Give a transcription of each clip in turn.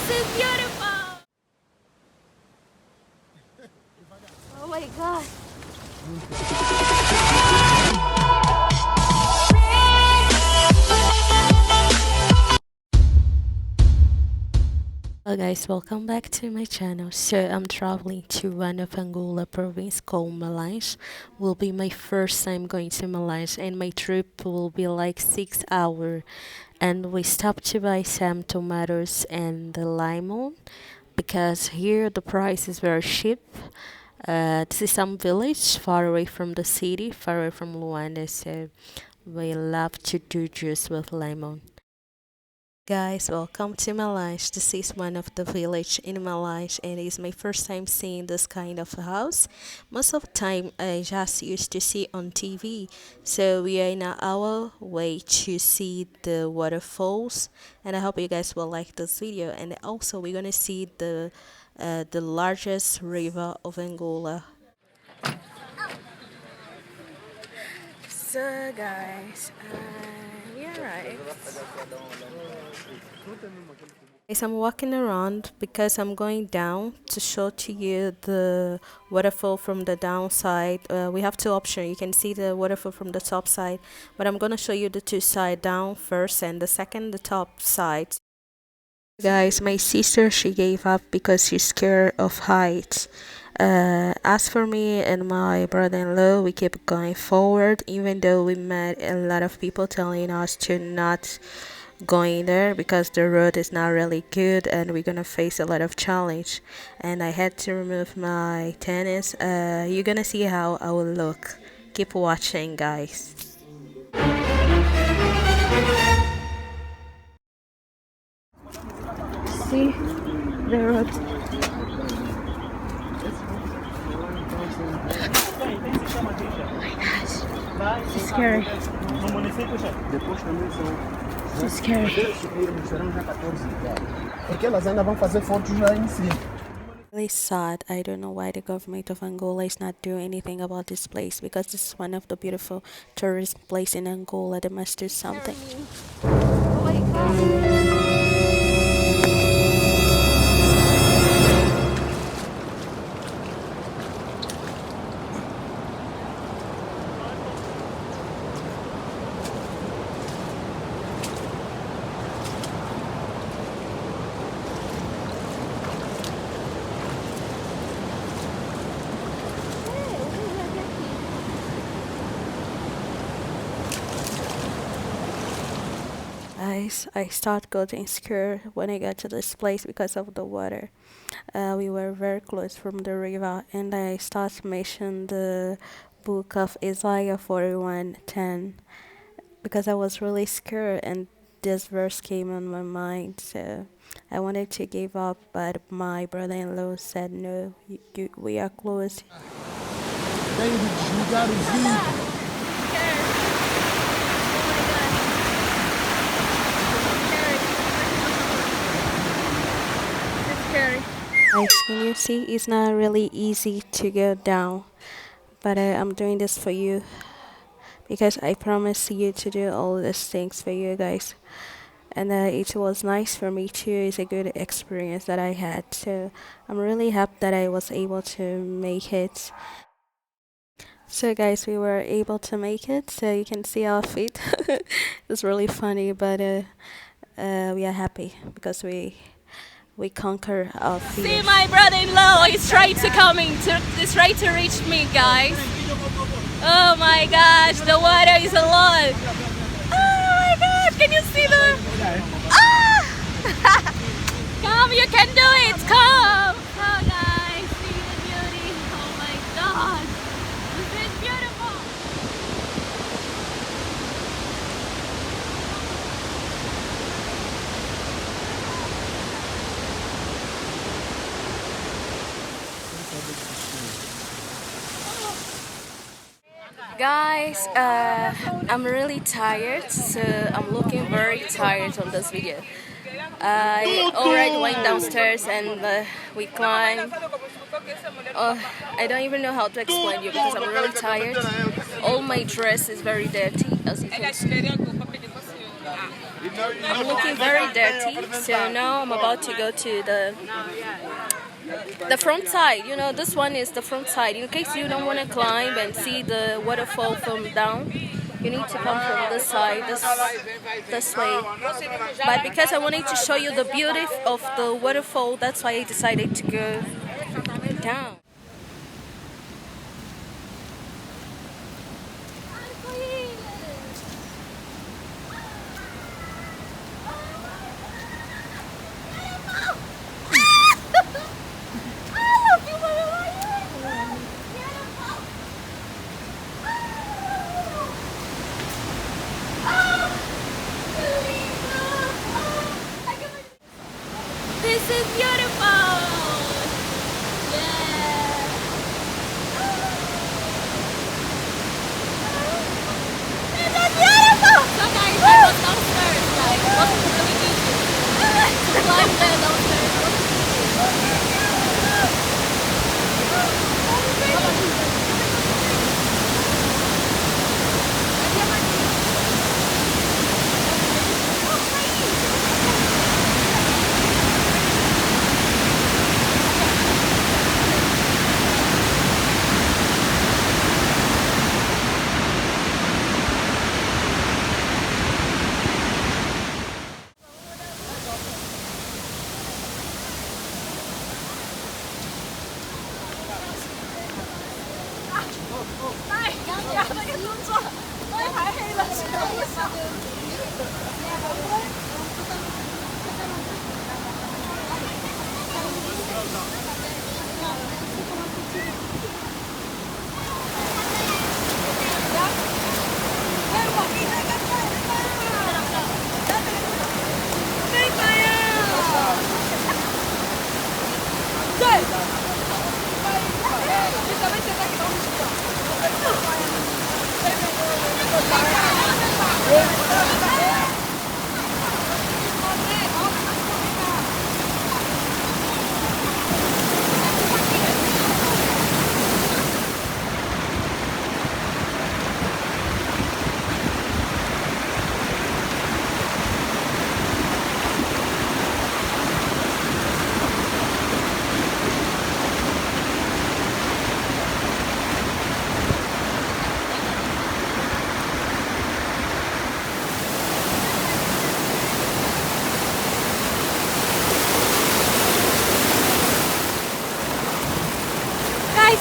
This is beautiful. Oh my God. Hello guys, welcome back to my channel. So I'm traveling to one of Angola province called Malanje. Will be my first time going to Malanje, and my trip will be like 6 hours. And we stopped to buy some tomatoes and the lemon because here the price is very cheap. This is some village far away from the city, far away from Luanda. So we love to do juice with lemon. Guys, welcome to Malanje. This is one of the village in Malanje, and it's my first time seeing this kind of house. Most of the time I just used to see on TV. So we are in our way to see the waterfalls, and I hope you guys will like this video. And also we're gonna see the largest river of Angola. So guys, we arrived. Yes, I'm walking around because I'm going down to show to you the waterfall from the downside. We have two options. You can see the waterfall from the top side, but I'm gonna show you the two side down first, and the second the top side. Guys, my sister, she gave up because she's scared of heights. As for me and my brother-in-law, we kept going forward even though we met a lot of people telling us to not going there because the road is not really good and we're gonna face a lot of challenge. And I had to remove my tennis. You're gonna see how I will look. Keep watching, guys. See the road. It's scary. It's scary. Really sad. I don't know why the government of Angola is not doing anything about this place because this is one of the beautiful tourist places in Angola. They must do something. Oh my God. I start getting scared when I got to this place because of the water. We were very close from the river, and I start mentioning the book of Isaiah 41:10 because I was really scared, and this verse came on my mind. So I wanted to give up, but my brother-in-law said, "No, we are close." Guys, can you see it's not really easy to go down, but I'm doing this for you because I promised you to do all these things for you guys, and it was nice for me too. It's a good experience that I had, so I'm really happy that I was able to make it. So guys, we were able to make it, so you can see our feet. It's really funny, but we are happy because we conquer our fear. See, my brother-in-law is trying to reach me, guys. Oh my gosh, the water is a lot. Oh my gosh, can you see the? Ah! Come, you can do it. Come. Oh guys, see the beauty. Oh my God, this is beautiful. Guys, I'm really tired, so I'm looking very tired on this video. I already went downstairs and we climbed. I don't even know how to explain you because I'm really tired. All my dress is very dirty, as you can see. I'm looking very dirty, so now I'm about to go to the front side. You know, this one is the front side. In case you don't want to climb and see the waterfall from down, you need to come from this side, this way. But because I wanted to show you the beauty of the waterfall, that's why I decided to go down. This is beautiful! Yeah! This is beautiful! So guys, I was downstairs, like, it wasn't really easy to climb there downstairs.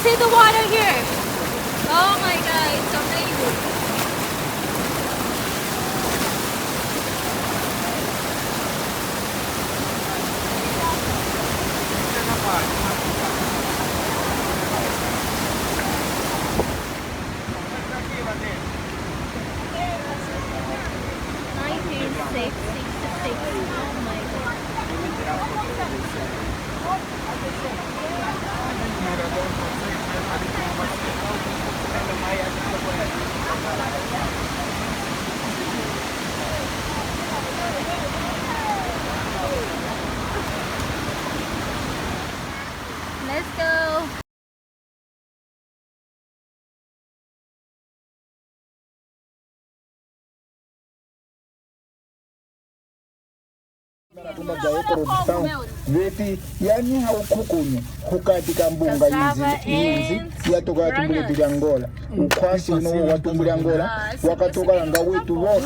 See the water here. Oh my god, it's amazing. Let's go. Veti yani haukukunye hukadika mbunga inzi yatoka tumbule Angola ukwasi no watumbule Angola wakatoka nga wetu wo